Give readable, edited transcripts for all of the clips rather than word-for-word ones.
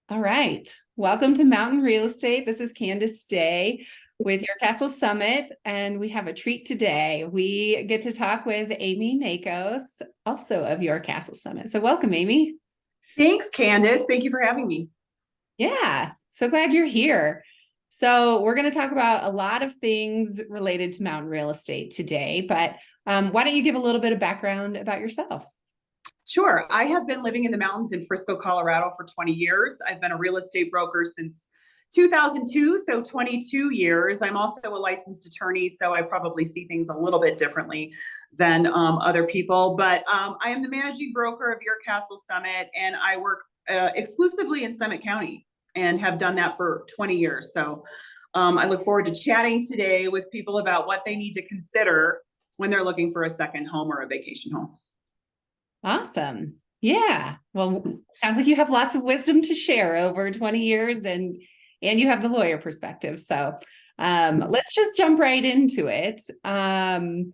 All right. Welcome to Mountain Real Estate. This is Candace Day with Your Castle Summit, and we have a treat today. We get to talk with Amy Nakos, also of Your Castle Summit. So welcome, Amy. Thanks, Candace. Thank you for having me. Yeah, so glad you're here. So we're going to talk about a lot of things related to mountain real estate today, but why don't you give a little bit of background about yourself? Sure. I have been living in the mountains in Frisco, Colorado for 20 years. I've been a real estate broker since 2002, so 22 years. I'm also a licensed attorney, so I probably see things a little bit differently than other people. But I am the managing broker of Your Castle Summit, and I work exclusively in Summit County and have done that for 20 years. So I look forward to chatting today with people about what they need to consider when they're looking for a second home or a vacation home. Awesome. Yeah. Well, sounds like you have lots of wisdom to share over 20 years and you have the lawyer perspective. So let's just jump right into it. Well,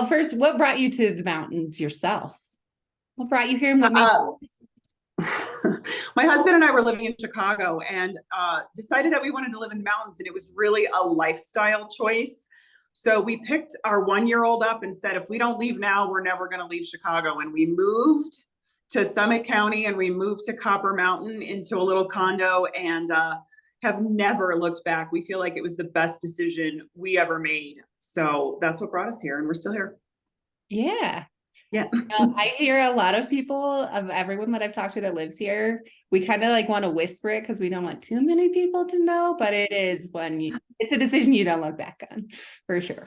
first, what brought you to the mountains yourself? What brought you here and what made My husband and I were living in Chicago and decided that we wanted to live in the mountains, and it was really a lifestyle choice. So we picked our 1-year-old up and said, if we don't leave now, we're never going to leave Chicago. And we moved to Summit County, and we moved to Copper Mountain into a little condo, and have never looked back. We feel like it was the best decision we ever made. So that's what brought us here, and we're still here. Yeah. Yeah. I hear a lot of people, of everyone that I've talked to that lives here, we kind of like want to whisper it because we don't want too many people to know, but it's a decision you don't look back on, for sure.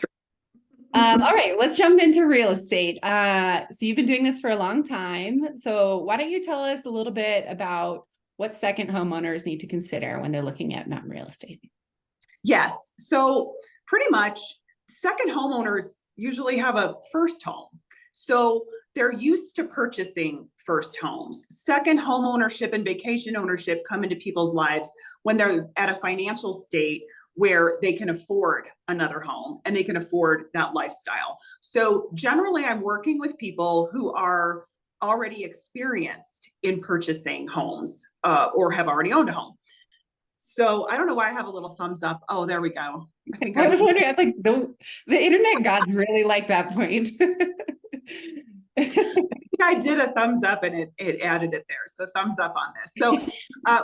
All right, let's jump into real estate. So you've been doing this for a long time. So why don't you tell us a little bit about what second homeowners need to consider when they're looking at mountain real estate? Yes. So pretty much second homeowners usually have a first home. So they're used to purchasing first homes. Second home ownership and vacation ownership come into people's lives when they're at a financial state where they can afford another home and they can afford that lifestyle. So generally, I'm working with people who are already experienced in purchasing homes or have already owned a home. So I don't know why I have a little thumbs up. Oh, there we go. I think I was wondering, I was like, the internet gods really like that point. I did a thumbs up and it added it there. So thumbs up on this. So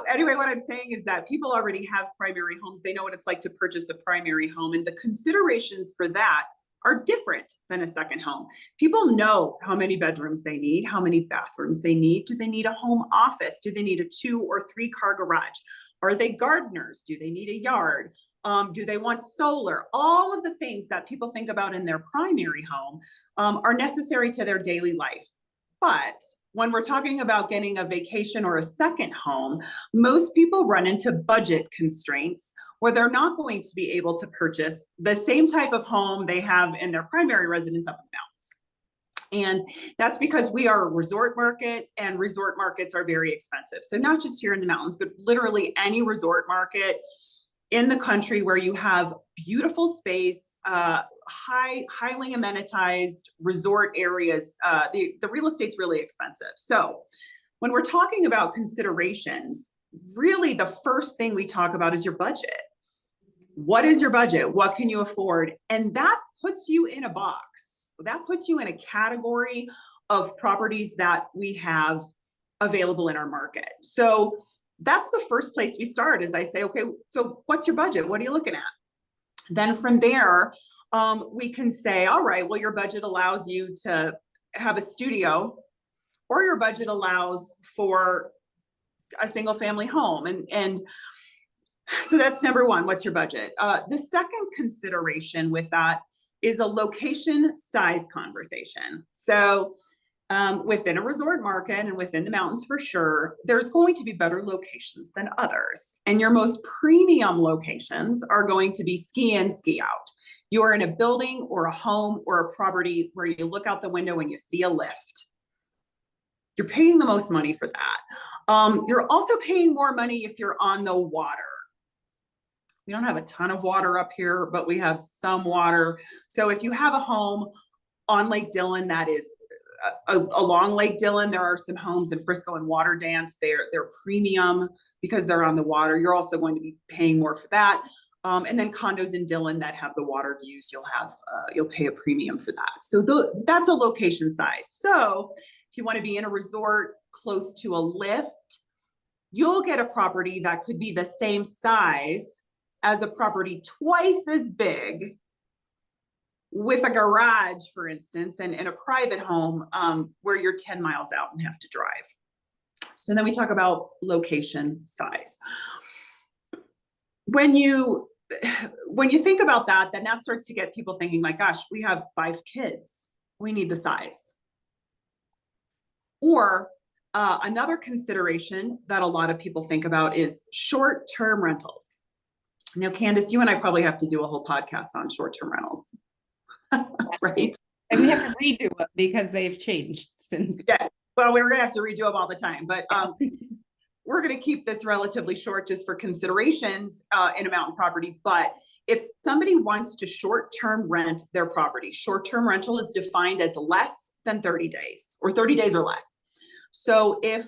anyway, what I'm saying is that people already have primary homes. They know what it's like to purchase a primary home, and the considerations for that are different than a second home. People know how many bedrooms they need, how many bathrooms they need. Do they need a home office? Do they need a 2 or 3 car garage? Are they gardeners? Do they need a yard? Do they want solar? All of the things that people think about in their primary home are necessary to their daily life. But when we're talking about getting a vacation or a second home, most people run into budget constraints where they're not going to be able to purchase the same type of home they have in their primary residence up in the mountains. And that's because we are a resort market, and resort markets are very expensive. So not just here in the mountains, but literally any resort market in the country where you have beautiful space, highly amenitized resort areas, the real estate's really expensive. So when we're talking about considerations, really the first thing we talk about is your budget. What is your budget? What can you afford? And that puts you in a box. That puts you in a category of properties that we have available in our market. So that's the first place we start, is I say, okay, so what's your budget? What are you looking at? Then from there, we can say, all right, well, your budget allows you to have a studio, or your budget allows for a single family home. And so that's number one. What's your budget? The second consideration with that is a location size conversation. So within a resort market and within the mountains for sure, there's going to be better locations than others. And your most premium locations are going to be ski in, ski out. You are in a building or a home or a property where you look out the window and you see a lift. You're paying the most money for that. You're also paying more money if you're on the water. We don't have a ton of water up here, but we have some water. So if you have a home on Lake Dillon that is along Lake Dillon, there are some homes in Frisco and Water Dance. They're premium because they're on the water. You're also going to be paying more for that. And then condos in Dillon that have the water views, you'll pay a premium for that. So that's a location size. So if you want to be in a resort close to a lift, you'll get a property that could be the same size as a property twice as big with a garage, for instance, and a private home where you're 10 miles out and have to drive. So then we talk about location size. When you think about that, then that starts to get people thinking like, gosh, we have 5 kids. We need the size. Or another consideration that a lot of people think about is short-term rentals. Now, Candace, you and I probably have to do a whole podcast on short-term rentals. Right? And we have to redo them because they've changed since. Yeah. Well, we're going to have to redo them all the time, but we're going to keep this relatively short just for considerations in a mountain property. But if somebody wants to short-term rent their property, short-term rental is defined as less than 30 days or 30 days or less. So if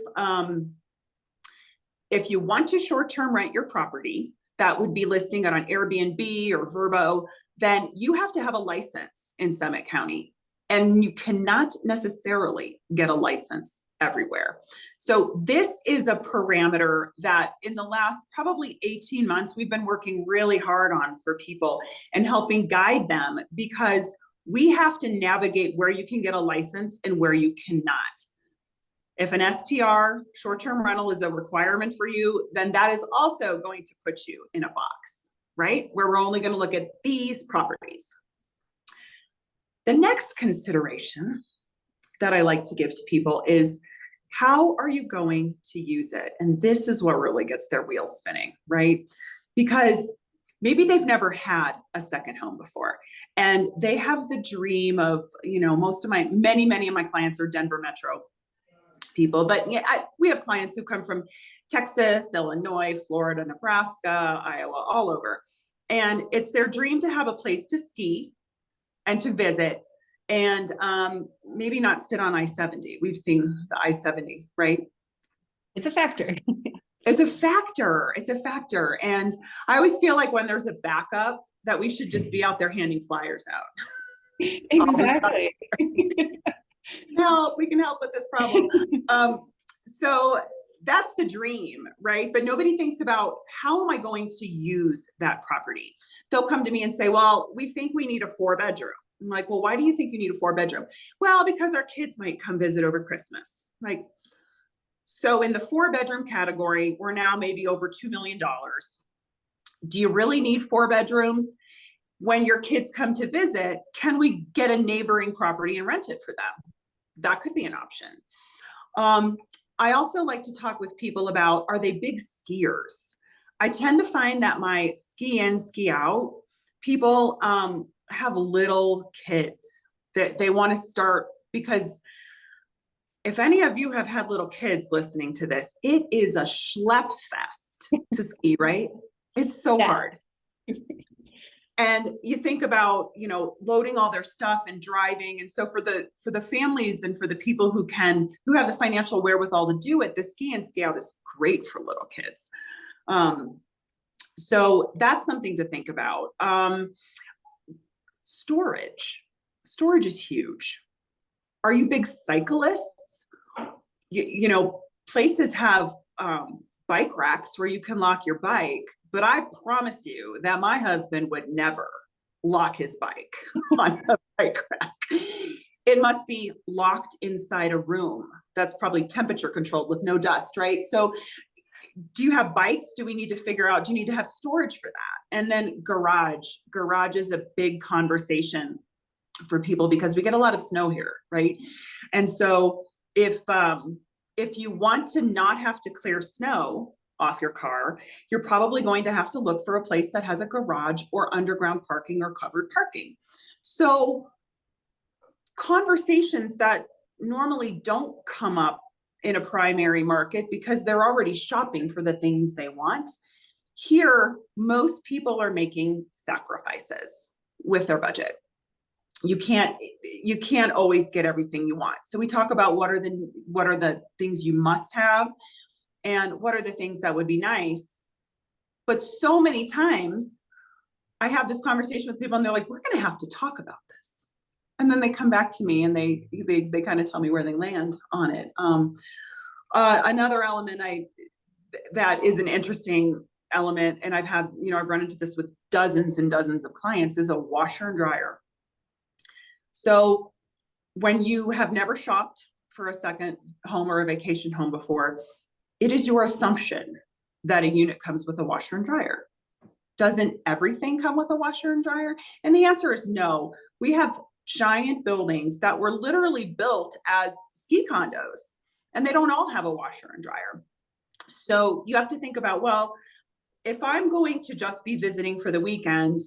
you want to short-term rent your property, that would be listing it on Airbnb or Vrbo, then you have to have a license in Summit County, and you cannot necessarily get a license everywhere. So this is a parameter that in the last probably 18 months, we've been working really hard on for people and helping guide them, because we have to navigate where you can get a license and where you cannot. If an STR, short-term rental, is a requirement for you, then that is also going to put you in a box, right? Where we're only going to look at these properties. The next consideration that I like to give to people is, how are you going to use it? And this is what really gets their wheels spinning, right? Because maybe they've never had a second home before, and they have the dream of, many of my clients are Denver metro people, but we have clients who come from Texas, Illinois, Florida, Nebraska, Iowa, all over. And it's their dream to have a place to ski and to visit, and maybe not sit on I-70. We've seen the I-70, right? It's a factor. It's a factor. It's a factor. And I always feel like when there's a backup, that we should just be out there handing flyers out. Exactly. Help, we can help with this problem. So that's the dream, right? But nobody thinks about, how am I going to use that property? They'll come to me and say, well, we think we need a 4-bedroom. I'm like, well, why do you think you need a 4-bedroom? Well, because our kids might come visit over Christmas. Like, so in the 4-bedroom category, we're now maybe over $2 million. Do you really need 4 bedrooms? When your kids come to visit, can we get a neighboring property and rent it for them? That could be an option. I also like to talk with people about, are they big skiers? I tend to find that my ski in, ski out people have little kids that they want to start, because if any of you have had little kids listening to this, it is a schlep fest to ski, right? It's so hard. And you think about, loading all their stuff and driving. And so for the families and for the people who have the financial wherewithal to do it, the ski and ski out is great for little kids. So that's something to think about. Storage is huge. Are you big cyclists? Places have bike racks where you can lock your bike, but I promise you that my husband would never lock his bike on a bike rack. It must be locked inside a room that's probably temperature controlled with no dust, right? So do you have bikes? Do we need to figure out, do you need to have storage for that? And then garage is a big conversation for people, because we get a lot of snow here, right? And so if you want to not have to clear snow off your car, you're probably going to have to look for a place that has a garage or underground parking or covered parking. So conversations that normally don't come up in a primary market because they're already shopping for the things they want. Here, most people are making sacrifices with their budget. you can't always get everything you want. So we talk about what are the things you must have and what are the things that would be nice. But so many times I have this conversation with people and they're like, we're going to have to talk about this. And then they come back to me and they kind of tell me where they land on it. Another element that is an interesting element, and I've run into this with dozens and dozens of clients, is a washer and dryer. So when you have never shopped for a second home or a vacation home before, it is your assumption that a unit comes with a washer and dryer. Doesn't everything come with a washer and dryer? And the answer is no. We have giant buildings that were literally built as ski condos, and they don't all have a washer and dryer. So you have to think about, well, if I'm going to just be visiting for the weekend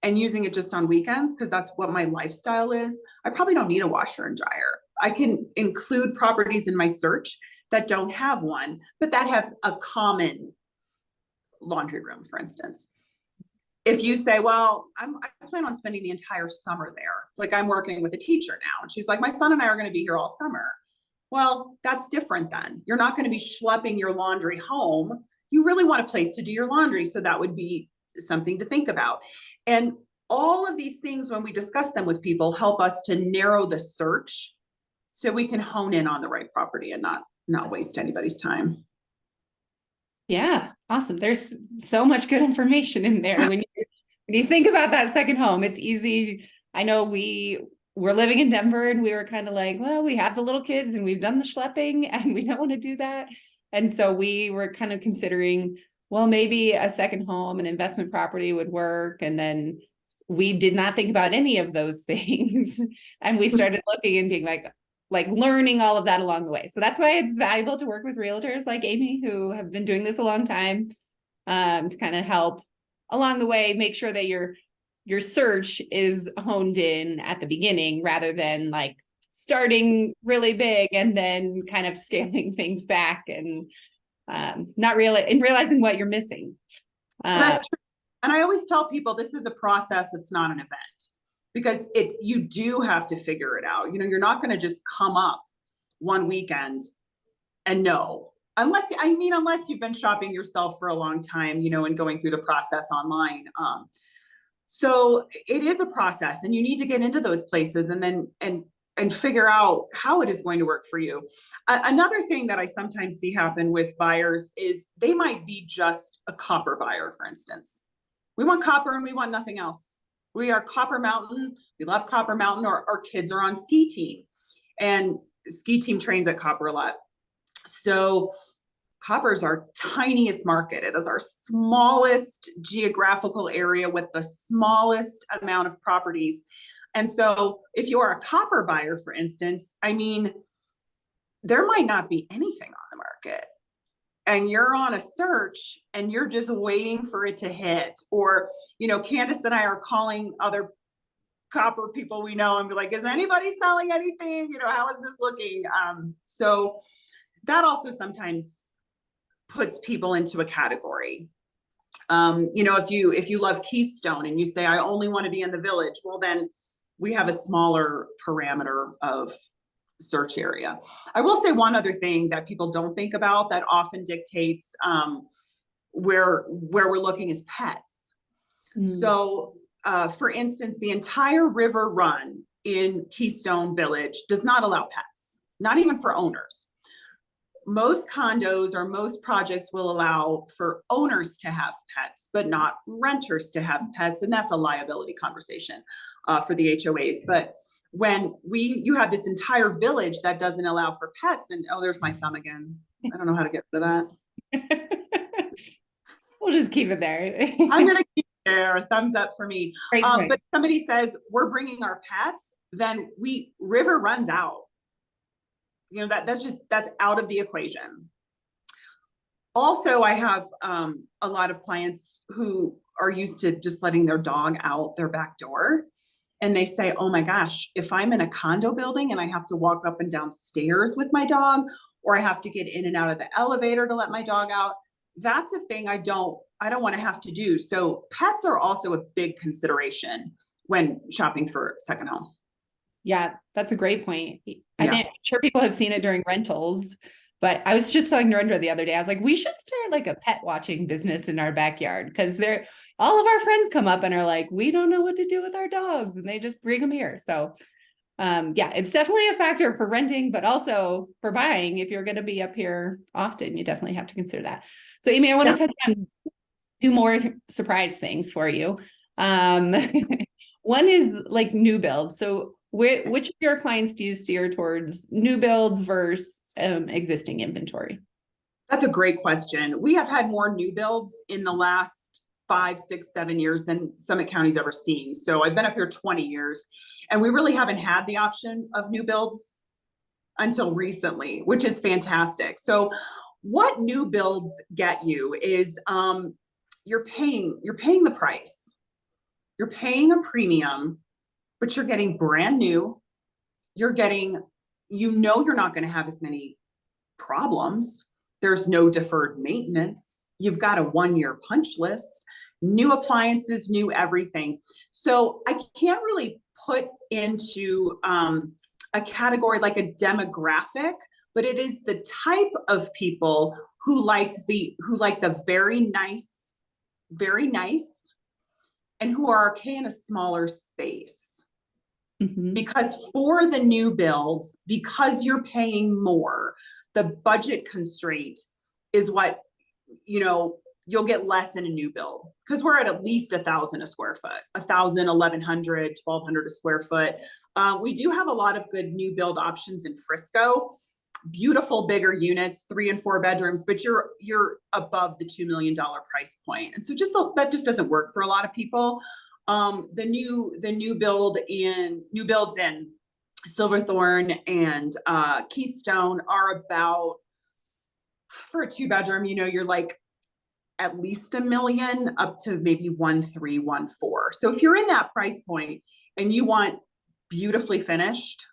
and using it just on weekends, because that's what my lifestyle is, I probably don't need a washer and dryer. I can include properties in my search that don't have one, but that have a common laundry room, for instance. If you say, well, I plan on spending the entire summer there. Like, I'm working with a teacher now, and she's like, my son and I are going to be here all summer. Well, that's different then. You're not going to be schlepping your laundry home. You really want a place to do your laundry. So that would be something to think about. And all of these things, when we discuss them with people, help us to narrow the search so we can hone in on the right property and not waste anybody's time. Yeah, awesome. There's so much good information in there. When you think about that second home, it's easy. I know we're living in Denver and we were kind of like, well, we have the little kids and we've done the schlepping and we don't want to do that. And so we were kind of considering, well, maybe a second home, an investment property would work. And then we did not think about any of those things. And we started looking and being like learning all of that along the way. So that's why it's valuable to work with realtors like Amy, who have been doing this a long time, to kind of help along the way, make sure that your search is honed in at the beginning, rather than like starting really big and then kind of scaling things back and realizing what you're missing. That's true. And I always tell people this is a process, it's not an event, because you do have to figure it out. You're not going to just come up one weekend and know, unless you've been shopping yourself for a long time, and going through the process online. So it is a process, and you need to get into those places and then and figure out how it is going to work for you. Another thing that I sometimes see happen with buyers is they might be just a copper buyer, for instance. We want copper and we want nothing else. We are Copper Mountain. We love Copper Mountain. Our kids are on ski team, and ski team trains at Copper a lot. So Copper is our tiniest market. It is our smallest geographical area with the smallest amount of properties. And so if you are a Copper buyer, for instance, there might not be anything on the market, and you're on a search and you're just waiting for it to hit. Or, Candace and I are calling other Copper people we know and be like, is anybody selling anything? How is this looking? So that also sometimes puts people into a category. If you love Keystone and you say, I only want to be in the Village, well, then we have a smaller parameter of search area. I will say one other thing that people don't think about that often dictates where we're looking is pets. So for instance, the entire river run in Keystone Village does not allow pets, not even for owners. Most condos or most projects will allow for owners to have pets, but not renters to have pets. And that's a liability conversation for the HOAs. But when you have this entire village that doesn't allow for pets, and there's my thumb again. I don't know how to get rid of that. We'll just keep it there. I'm going to keep it there. Thumbs up for me. Great. But somebody says we're bringing our pets, then river runs out. That's out of the equation. Also, I have a lot of clients who are used to just letting their dog out their back door. And they say, oh my gosh, if I'm in a condo building and I have to walk up and down stairs with my dog, or I have to get in and out of the elevator to let my dog out, that's a thing I don't want to have to do. So pets are also a big consideration when shopping for a second home. Yeah, that's a great point. I Yeah. think I'm sure people have seen it during rentals, but I was just talking to Rendra the other day. I was like, we should start like a pet watching business in our backyard because they're all of our friends come up and are like, we don't know what to do with our dogs, and they just bring them here. So yeah, it's definitely a factor for renting, but also for buying. If you're going to be up here often, you definitely have to consider that. So Amy, I want to touch on two more surprise things for you. Um, one is like new builds. So which of your clients do you steer towards new builds versus existing inventory? That's a great question. We have had more new builds in the last 5, 6, 7 years than Summit County's ever seen. So I've been up here 20 years, and we really haven't had the option of new builds until recently, which is fantastic. So what new builds get you is you're paying the price. You're paying a premium, but you're getting brand new. You're getting, you're not going to have as many problems. There's no deferred maintenance. You've got a 1-year punch list, new appliances, new everything. So I can't really put into a category like a demographic, but it is the type of people who like the very nice, and who are okay in a smaller space. Mm-hmm. Because for the new builds, because you're paying more, the budget constraint is what, you'll get less in a new build because we're at least 1,000 a square foot, 1,000, 1,100, 1,200 a square foot. We do have a lot of good new build options in Frisco, beautiful bigger units, 3 and 4 bedrooms, but you're above the $2 million price point. And so that just doesn't work for a lot of people. The new builds in Silverthorne and Keystone are about, for a 2-bedroom, you're like at least $1 million up to maybe 1.3, 1.4. So if you're in that price point and you want beautifully finished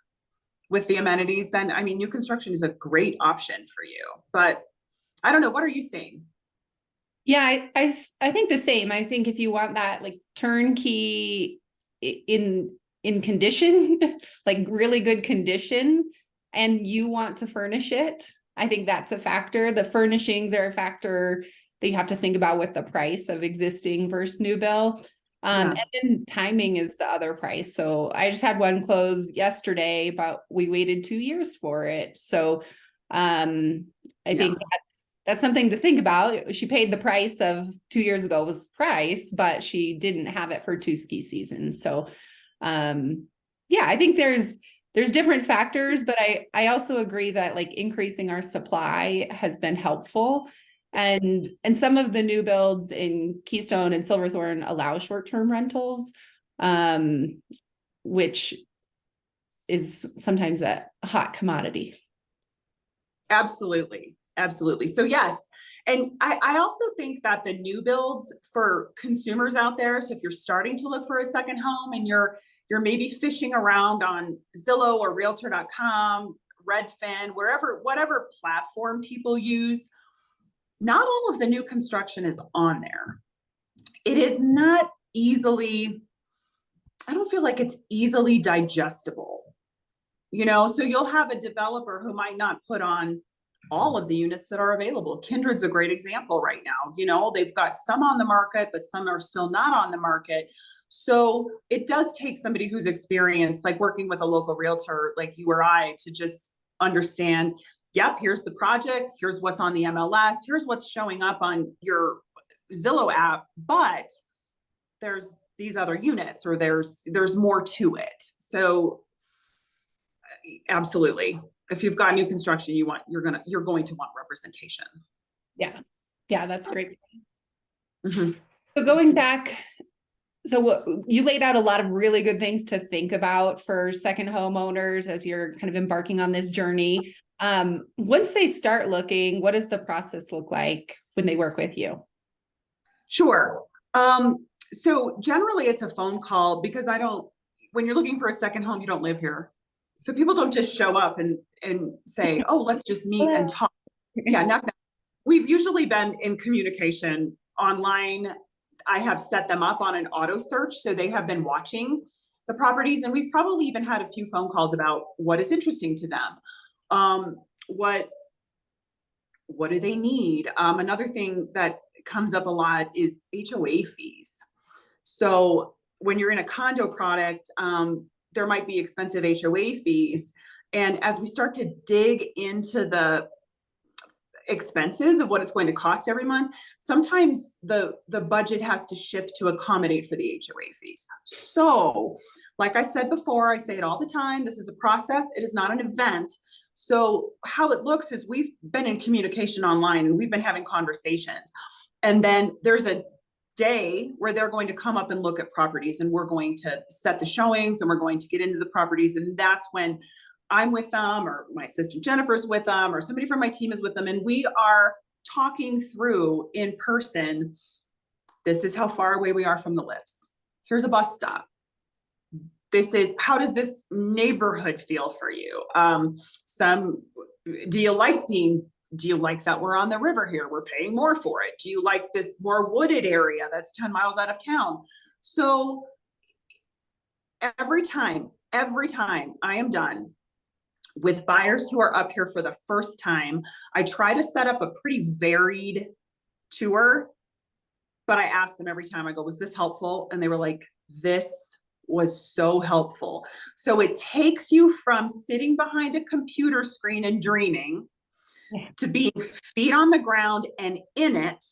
with the amenities, then new construction is a great option for you. But I don't know, what are you seeing? Yeah, I think the same. I think if you want that like turnkey in condition, like really good condition, and you want to furnish it, I think that's a factor. The furnishings are a factor that you have to think about with the price of existing versus new build. And then timing is the other price. So I just had one close yesterday, but we waited 2 years for it. So I think that's something to think about. She paid the price of 2 years ago was price, but she didn't have it for 2 ski seasons. So yeah, I think there's different factors, but I also agree that like increasing our supply has been helpful. And some of the new builds in Keystone and Silverthorne allow short-term rentals, which is sometimes a hot commodity. Absolutely. So yes. And I also think that the new builds for consumers out there, so if you're starting to look for a second home and you're maybe fishing around on Zillow or Realtor.com, Redfin, whatever platform people use, not all of the new construction is on there. It is not easily, I don't feel like it's easily digestible, so you'll have a developer who might not put on all of the units that are available. Kindred's a great example right now. They've got some on the market, but some are still not on the market. So it does take somebody who's experienced, like working with a local realtor like you or I, to just understand, yep, here's the project, here's what's on the MLS, here's what's showing up on your Zillow app, but there's these other units, or there's more to it. So absolutely. If you've got new construction, you're going to want representation. Yeah, that's great. Mm-hmm. So going back, so you laid out a lot of really good things to think about for second homeowners as you're kind of embarking on this journey. Once they start looking, what does the process look like when they work with you? Sure. So generally it's a phone call, because when you're looking for a second home, you don't live here. So people don't just show up and say, oh, let's just meet and talk. Yeah, we've usually been in communication online. I have set them up on an auto search. So they have been watching the properties, and we've probably even had a few phone calls about what is interesting to them. What do they need? Another thing that comes up a lot is HOA fees. So when you're in a condo product, there might be expensive HOA fees. And as we start to dig into the expenses of what it's going to cost every month, sometimes the budget has to shift to accommodate for the HOA fees. So like I said before, I say it all the time, this is a process, it is not an event. So how it looks is we've been in communication online and we've been having conversations, and then there's a day where they're going to come up and look at properties, and we're going to set the showings and we're going to get into the properties. And that's when I'm with them, or my assistant Jennifer's with them, or somebody from my team is with them, and we are talking through in person, this is how far away we are from the lifts. Here's a bus stop. This is, how does this neighborhood feel for you? Do you like that we're on the river here? We're paying more for it. Do you like this more wooded area that's 10 miles out of town? So every time I am done with buyers who are up here for the first time, I try to set up a pretty varied tour, but I ask them every time, I go, was this helpful? And they were like, this was so helpful. So it takes you from sitting behind a computer screen and dreaming to being feet on the ground and in it.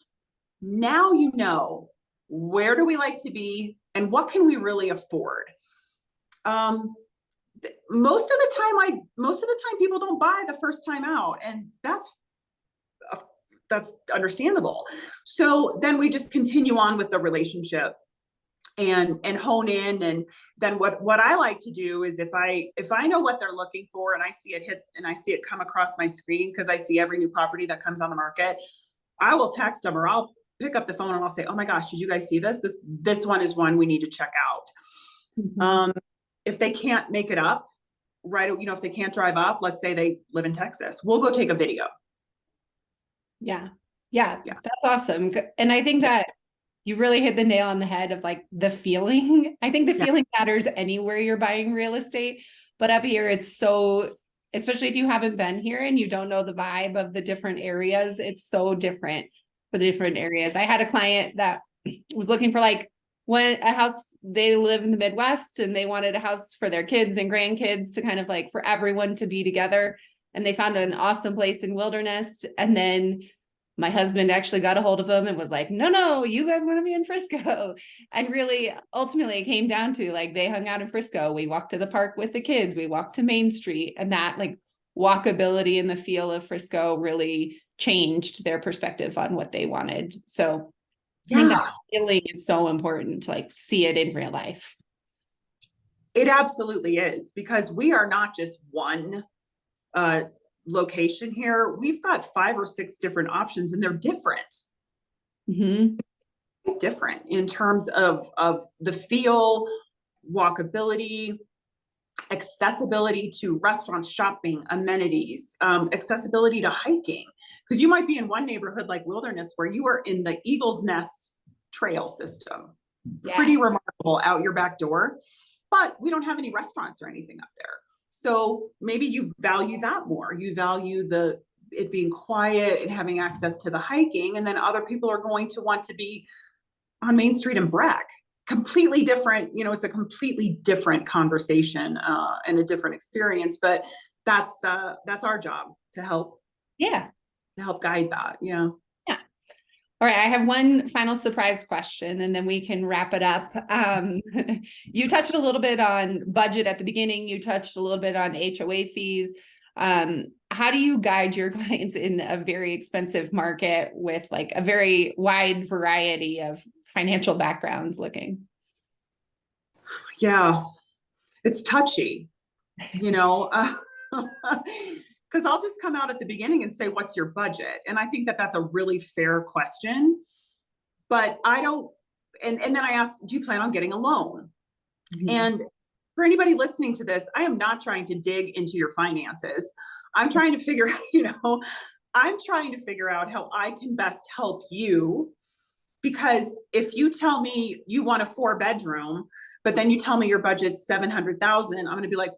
Now you know, where do we like to be and what can we really afford? Most of the time people don't buy the first time out, and that's understandable. So then we just continue on with the relationship and hone in. And then what I like to do is if I know what they're looking for and I see it hit and I see it come across my screen, because I see every new property that comes on the market, I will text them or I'll pick up the phone and I'll say, oh my gosh, did you guys see this? This one is one we need to check out. Mm-hmm. If they can't make it up, right, if they can't drive up, let's say they live in Texas, we'll go take a video. Yeah. That's awesome. And I think that you really hit the nail on the head of like the feeling. I think the feeling matters anywhere you're buying real estate, but up here it's so, especially if you haven't been here and you don't know the vibe of the different areas, it's so different for the different areas. I had a client that was looking for like a house, they live in the Midwest and they wanted a house for their kids and grandkids to kind of like for everyone to be together. And they found an awesome place in Wilderness. And then my husband actually got a hold of them and was like, no, you guys want to be in Frisco. And really, ultimately it came down to like, they hung out in Frisco. We walked to the park with the kids. We walked to Main Street, and that like walkability and the feel of Frisco really changed their perspective on what they wanted. So I think that feeling is so important to like see it in real life. It absolutely is, because we are not just one location here. We've got 5 or 6 different options, and they're different. Mm-hmm. Different in terms of the feel, walkability, accessibility to restaurants, shopping, amenities, accessibility to hiking. Because you might be in one neighborhood like Wilderness where you are in the Eagle's Nest trail system. Yeah. Pretty remarkable out your back door, but we don't have any restaurants or anything up there. So maybe you value that more. You value it being quiet and having access to the hiking. And then other people are going to want to be on Main Street in Breck. Completely different, it's a completely different conversation and a different experience, but that's our job to help. Yeah. To help guide that. Yeah. Yeah. All right. I have one final surprise question and then we can wrap it up. You touched a little bit on budget at the beginning. You touched a little bit on HOA fees. How do you guide your clients in a very expensive market with like a very wide variety of financial backgrounds looking? Yeah, it's touchy, because I'll just come out at the beginning and say, what's your budget? And I think that that's a really fair question, but I don't, and then I ask, do you plan on getting a loan? Mm-hmm. And for anybody listening to this, I am not trying to dig into your finances. I'm trying to figure out how I can best help you Because if you tell me you want a 4-bedroom, but then you tell me your budget's 700,000, I'm gonna be like,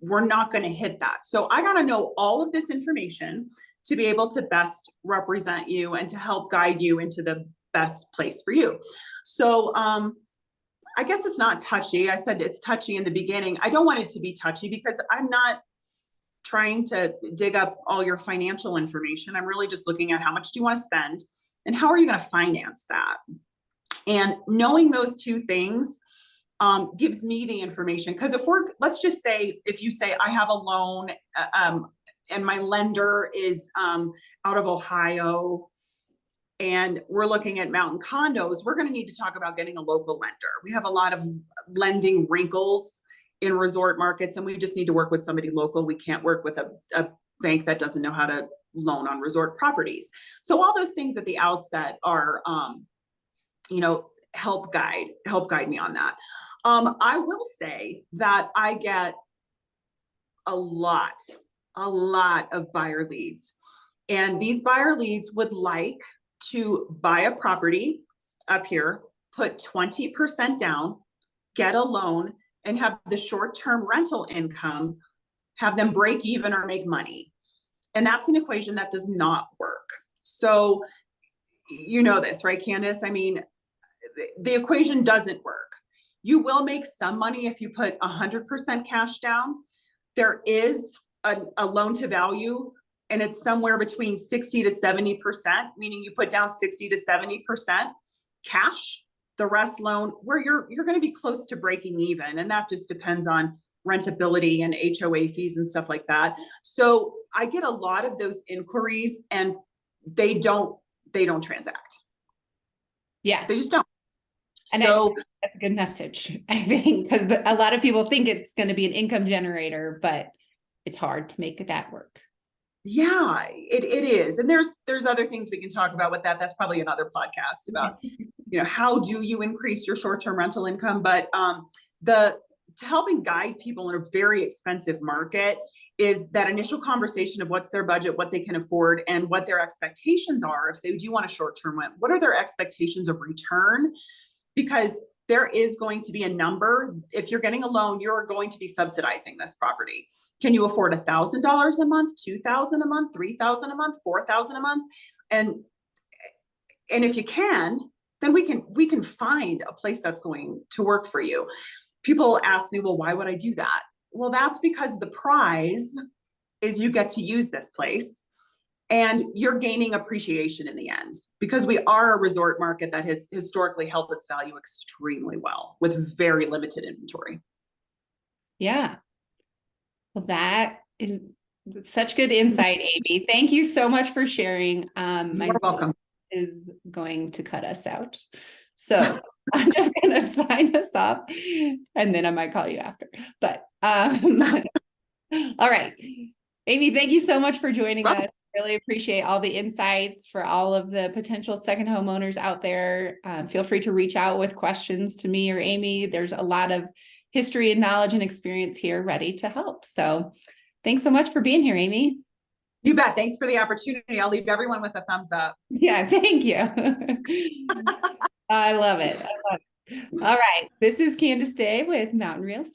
we're not gonna hit that. So I gotta know all of this information to be able to best represent you and to help guide you into the best place for you. So I guess it's not touchy. I said it's touchy in the beginning. I don't want it to be touchy because I'm not trying to dig up all your financial information. I'm really just looking at how much do you want to spend and how are you going to finance that? And knowing those two things gives me the information. Because let's just say, if you say I have a loan and my lender is out of Ohio, and we're looking at mountain condos, we're going to need to talk about getting a local lender. We have a lot of lending wrinkles in resort markets, and we just need to work with somebody local. We can't work with a bank that doesn't know how to loan on resort properties. So all those things at the outset are, help guide me on that. I will say that I get a lot of buyer leads, and these buyer leads would like to buy a property up here, put 20% down, get a loan, and have the short-term rental income, have them break even or make money. And that's an equation that does not work. So you know this, right, Candace? I mean, the equation doesn't work. You will make some money if you put 100% cash down. There is a loan to value, and it's somewhere between 60 to 70%, meaning you put down 60 to 70% cash, the rest loan, where you're going to be close to breaking even. And that just depends on rentability and HOA fees and stuff like that. So I get a lot of those inquiries, and they don't transact. Yeah. They just don't. And so that's a good message, I think, because a lot of people think it's going to be an income generator, but it's hard to make that work. Yeah, it is. And there's other things we can talk about with that. That's probably another podcast about, how do you increase your short-term rental income? But to helping guide people in a very expensive market is that initial conversation of what's their budget, what they can afford, and what their expectations are. If they do want a short-term rent, what are their expectations of return? Because there is going to be a number. If you're getting a loan, you're going to be subsidizing this property. Can you afford $1,000 a month, $2,000 a month, $3,000 a month, $4,000 a month? And if you can, then we can find a place that's going to work for you. People ask me, well, why would I do that? Well, that's because the prize is you get to use this place. And you're gaining appreciation in the end, because we are a resort market that has historically held its value extremely well with very limited inventory. Yeah. Well, that is such good insight, Amy. Thank you so much for sharing. You're welcome. Is going to cut us out. So I'm just going to sign us off, and then I might call you after. But all right. Amy, thank you so much for joining us. Really appreciate all the insights for all of the potential second homeowners out there. Feel free to reach out with questions to me or Amy. There's a lot of history and knowledge and experience here ready to help. So thanks so much for being here, Amy. You bet. Thanks for the opportunity. I'll leave everyone with a thumbs up. Yeah, thank you. I love it. All right. This is Candace Day with Mountain Real Estate.